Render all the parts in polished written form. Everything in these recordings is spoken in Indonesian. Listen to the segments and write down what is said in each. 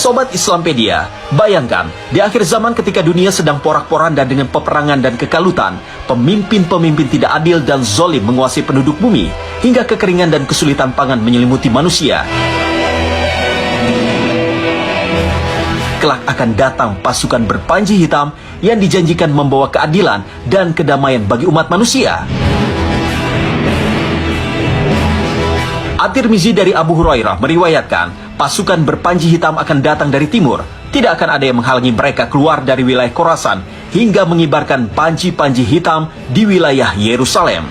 Sobat Islampedia, bayangkan, di akhir zaman ketika dunia sedang porak-poranda dengan peperangan dan kekalutan, pemimpin-pemimpin tidak adil dan zolim menguasai penduduk bumi, hingga kekeringan dan kesulitan pangan menyelimuti manusia. Kelak akan datang pasukan berpanji hitam yang dijanjikan membawa keadilan dan kedamaian bagi umat manusia. At-Tirmizi dari Abu Hurairah meriwayatkan, pasukan berpanji hitam akan datang dari timur. Tidak akan ada yang menghalangi mereka keluar dari wilayah Khorasan hingga mengibarkan panji-panji hitam di wilayah Yerusalem.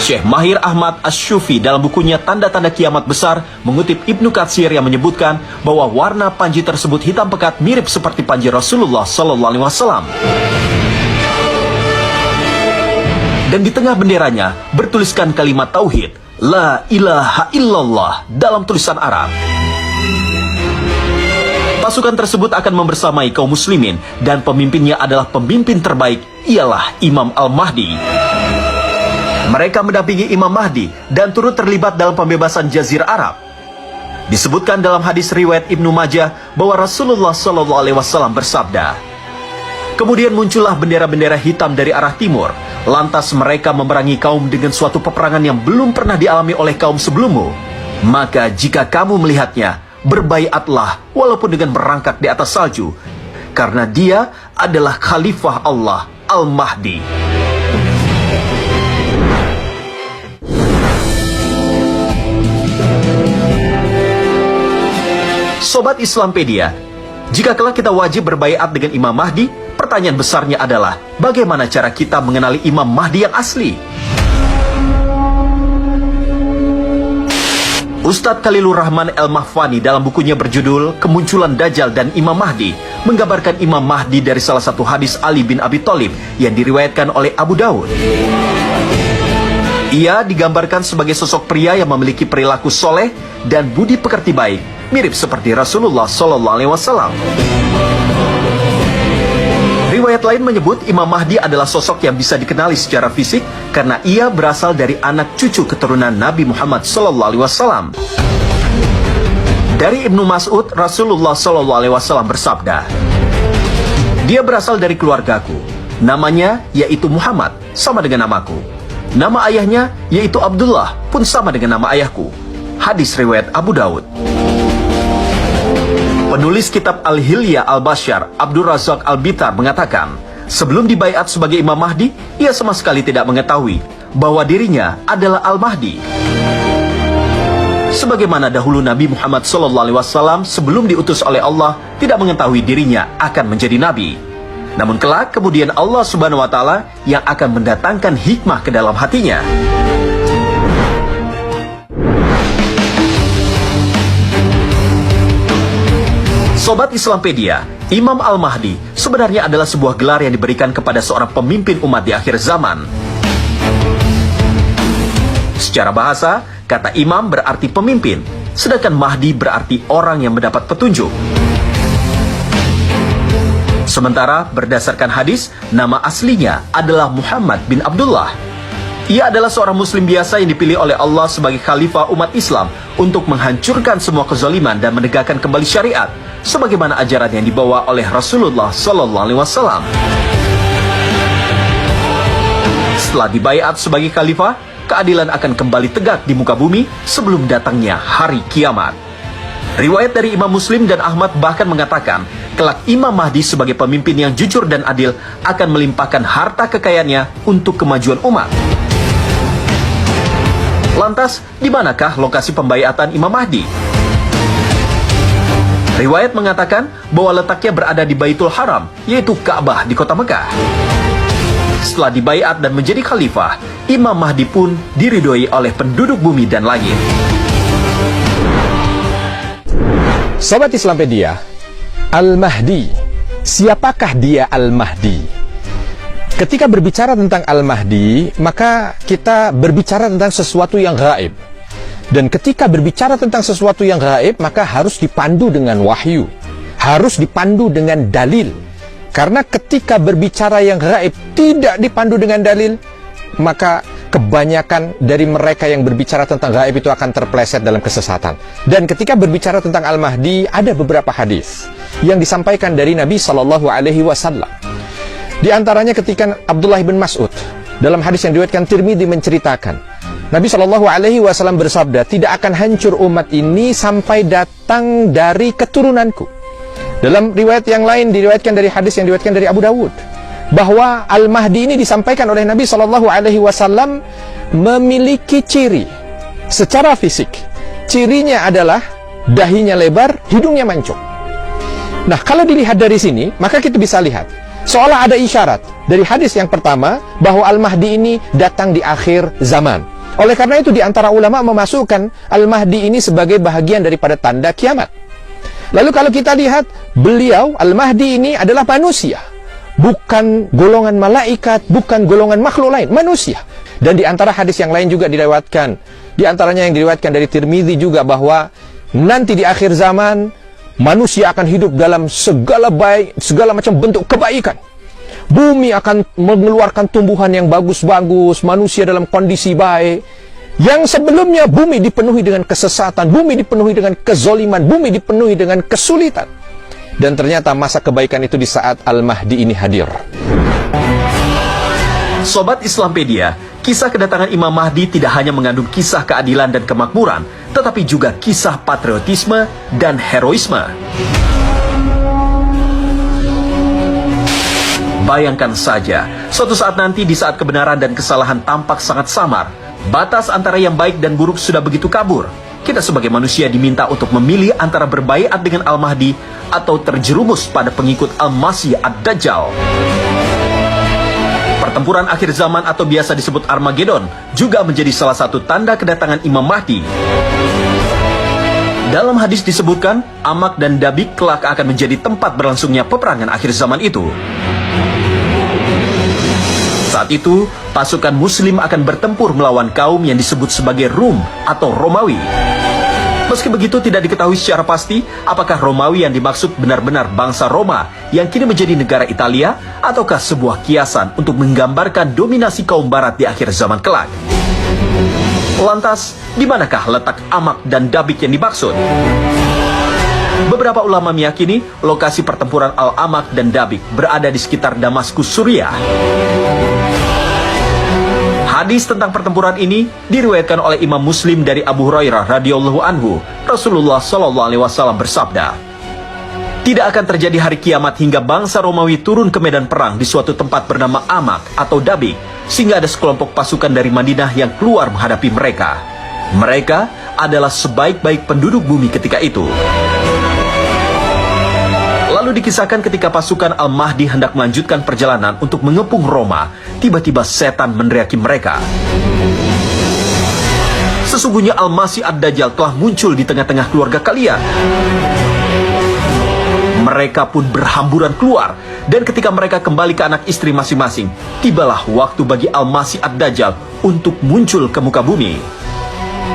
Syekh Mahir Ahmad Asy-Syufi dalam bukunya Tanda-Tanda Kiamat Besar mengutip Ibnu Katsir yang menyebutkan bahwa warna panji tersebut hitam pekat mirip seperti panji Rasulullah SAW. Dan di tengah benderanya bertuliskan kalimat tauhid, La ilaha illallah dalam tulisan Arab. Pasukan tersebut akan membersamai kaum muslimin dan pemimpinnya adalah pemimpin terbaik, ialah Imam Al-Mahdi. Mereka mendampingi Imam Mahdi dan turut terlibat dalam pembebasan Jazirah Arab. Disebutkan dalam hadis riwayat Ibnu Majah bahwa Rasulullah SAW bersabda, kemudian muncullah bendera-bendera hitam dari arah timur. Lantas mereka memerangi kaum dengan suatu peperangan yang belum pernah dialami oleh kaum sebelummu. Maka jika kamu melihatnya, berbaiatlah walaupun dengan merangkak di atas salju, karena dia adalah Khalifah Allah Al-Mahdi. Sobat Islampedia, jika kelak kita wajib berbaiat dengan Imam Mahdi, pertanyaan besarnya adalah, bagaimana cara kita mengenali Imam Mahdi yang asli? Ustadz Khalilur Rahman El-Mahfani dalam bukunya berjudul Kemunculan Dajjal dan Imam Mahdi menggambarkan Imam Mahdi dari salah satu hadis Ali bin Abi Thalib yang diriwayatkan oleh Abu Daud. Ia digambarkan sebagai sosok pria yang memiliki perilaku soleh dan budi pekerti baik, mirip seperti Rasulullah SAW. Riwayat lain menyebut Imam Mahdi adalah sosok yang bisa dikenali secara fisik karena ia berasal dari anak cucu keturunan Nabi Muhammad SAW. Dari Ibnu Mas'ud, Rasulullah SAW bersabda, dia berasal dari keluargaku. Namanya yaitu Muhammad, sama dengan namaku. Nama ayahnya yaitu Abdullah, pun sama dengan nama ayahku. Hadis riwayat Abu Daud. Penulis kitab Al-Hilya Al-Bashar, Abdul Razak Al-Bitar mengatakan, sebelum dibaiat sebagai Imam Mahdi, ia sama sekali tidak mengetahui bahwa dirinya adalah Al-Mahdi. Sebagaimana dahulu Nabi Muhammad SAW sebelum diutus oleh Allah tidak mengetahui dirinya akan menjadi Nabi. Namun kelak kemudian Allah Subhanahu wa Ta'ala yang akan mendatangkan hikmah ke dalam hatinya. Sobat Islampedia, Imam Al-Mahdi sebenarnya adalah sebuah gelar yang diberikan kepada seorang pemimpin umat di akhir zaman. Secara bahasa, kata imam berarti pemimpin, sedangkan Mahdi berarti orang yang mendapat petunjuk. Sementara berdasarkan hadis, nama aslinya adalah Muhammad bin Abdullah. Ia adalah seorang muslim biasa yang dipilih oleh Allah sebagai khalifah umat Islam untuk menghancurkan semua kezaliman dan menegakkan kembali syariat sebagaimana ajaran yang dibawa oleh Rasulullah SAW. Setelah dibaiat sebagai khalifah, keadilan akan kembali tegak di muka bumi sebelum datangnya hari kiamat. Riwayat dari Imam Muslim dan Ahmad bahkan mengatakan, kelak Imam Mahdi sebagai pemimpin yang jujur dan adil akan melimpahkan harta kekayaannya untuk kemajuan umat. Lantas, di manakah lokasi pembaiatan Imam Mahdi? Riwayat mengatakan bahwa letaknya berada di Baitul Haram, yaitu Ka'bah di kota Mekah. Setelah dibaiat dan menjadi khalifah, Imam Mahdi pun diridhoi oleh penduduk bumi dan langit. Sobat Islampedia, Al-Mahdi, siapakah dia Al-Mahdi? Ketika berbicara tentang Al-Mahdi, maka kita berbicara tentang sesuatu yang gaib. Dan ketika berbicara tentang sesuatu yang gaib, maka harus dipandu dengan wahyu, harus dipandu dengan dalil. Karena ketika berbicara yang gaib tidak dipandu dengan dalil, maka kebanyakan dari mereka yang berbicara tentang gaib itu akan terpleset dalam kesesatan. Dan ketika berbicara tentang Al-Mahdi, ada beberapa hadis yang disampaikan dari Nabi SAW. Di antaranya ketika Abdullah bin Mas'ud dalam hadis yang diriwayatkan Tirmidzi menceritakan, Nabi SAW bersabda, tidak akan hancur umat ini sampai datang dari keturunanku. Dalam riwayat yang lain diriwayatkan dari hadis yang diriwayatkan dari Abu Dawud, bahwa Al-Mahdi ini disampaikan oleh Nabi SAW memiliki ciri secara fisik. Cirinya adalah dahinya lebar, hidungnya mancung. Nah, kalau dilihat dari sini, maka kita bisa lihat seolah ada isyarat dari hadis yang pertama bahwa Al-Mahdi ini datang di akhir zaman. Oleh karena itu, di antara ulama memasukkan Al-Mahdi ini sebagai bahagian daripada tanda kiamat. Lalu kalau kita lihat, beliau, Al-Mahdi ini adalah manusia. Bukan golongan malaikat, bukan golongan makhluk lain, manusia. Dan di antara hadis yang lain juga diriwayatkan, di antaranya yang diriwayatkan dari Tirmidzi juga, bahwa nanti di akhir zaman manusia akan hidup dalam segala macam bentuk kebaikan. Bumi akan mengeluarkan tumbuhan yang bagus-bagus, manusia dalam kondisi baik. Yang sebelumnya bumi dipenuhi dengan kesesatan, bumi dipenuhi dengan kezoliman, bumi dipenuhi dengan kesulitan. Dan ternyata masa kebaikan itu di saat Al-Mahdi ini hadir. Sobat Islampedia, kisah kedatangan Imam Mahdi tidak hanya mengandung kisah keadilan dan kemakmuran, tetapi juga kisah patriotisme dan heroisme. Bayangkan saja, suatu saat nanti di saat kebenaran dan kesalahan tampak sangat samar, batas antara yang baik dan buruk sudah begitu kabur. Kita sebagai manusia diminta untuk memilih antara berbaiat dengan Al-Mahdi atau terjerumus pada pengikut Al-Masih Ad-Dajjal. Pertempuran akhir zaman atau biasa disebut Armageddon juga menjadi salah satu tanda kedatangan Imam Mahdi. Dalam hadis disebutkan, Amak dan Dabik kelak akan menjadi tempat berlangsungnya peperangan akhir zaman itu. Saat itu, pasukan Muslim akan bertempur melawan kaum yang disebut sebagai Rum atau Romawi. Meski begitu, tidak diketahui secara pasti apakah Romawi yang dimaksud benar-benar bangsa Roma yang kini menjadi negara Italia, ataukah sebuah kiasan untuk menggambarkan dominasi kaum Barat di akhir zaman kelak. Lantas, di manakah letak Amak dan Dabik yang dimaksud? Beberapa ulama meyakini lokasi pertempuran Al-Amak dan Dabik berada di sekitar Damaskus, Suriah. Hadis tentang pertempuran ini diriwayatkan oleh Imam Muslim dari Abu Hurairah radhiyallahu anhu. Rasulullah sallallahu alaihi wasallam bersabda, "Tidak akan terjadi hari kiamat hingga bangsa Romawi turun ke medan perang di suatu tempat bernama Amak atau Dabik, sehingga ada sekelompok pasukan dari Madinah yang keluar menghadapi mereka. Mereka adalah sebaik-baik penduduk bumi ketika itu." Lalu dikisahkan ketika pasukan Al-Mahdi hendak melanjutkan perjalanan untuk mengepung Roma, tiba-tiba setan meneriaki mereka. "Sesungguhnya Al-Masih Ad-Dajjal telah muncul di tengah-tengah keluarga kalian." Mereka pun berhamburan keluar, dan ketika mereka kembali ke anak istri masing-masing, tibalah waktu bagi Al-Masih Ad-Dajjal untuk muncul ke muka bumi.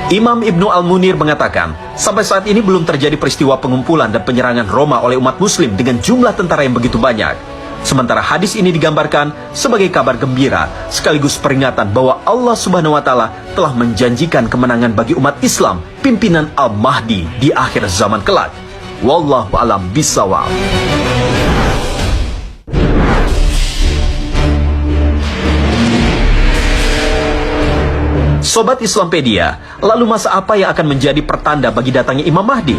Imam Ibnu Al-Munir mengatakan, sampai saat ini belum terjadi peristiwa pengumpulan dan penyerangan Roma oleh umat muslim dengan jumlah tentara yang begitu banyak. Sementara hadis ini digambarkan sebagai kabar gembira sekaligus peringatan bahwa Allah Subhanahu wa taala telah menjanjikan kemenangan bagi umat Islam, pimpinan Al-Mahdi di akhir zaman kelak. Wallahu a'lam bishawab. Sobat Islampedia, lalu masa apa yang akan menjadi pertanda bagi datangnya Imam Mahdi?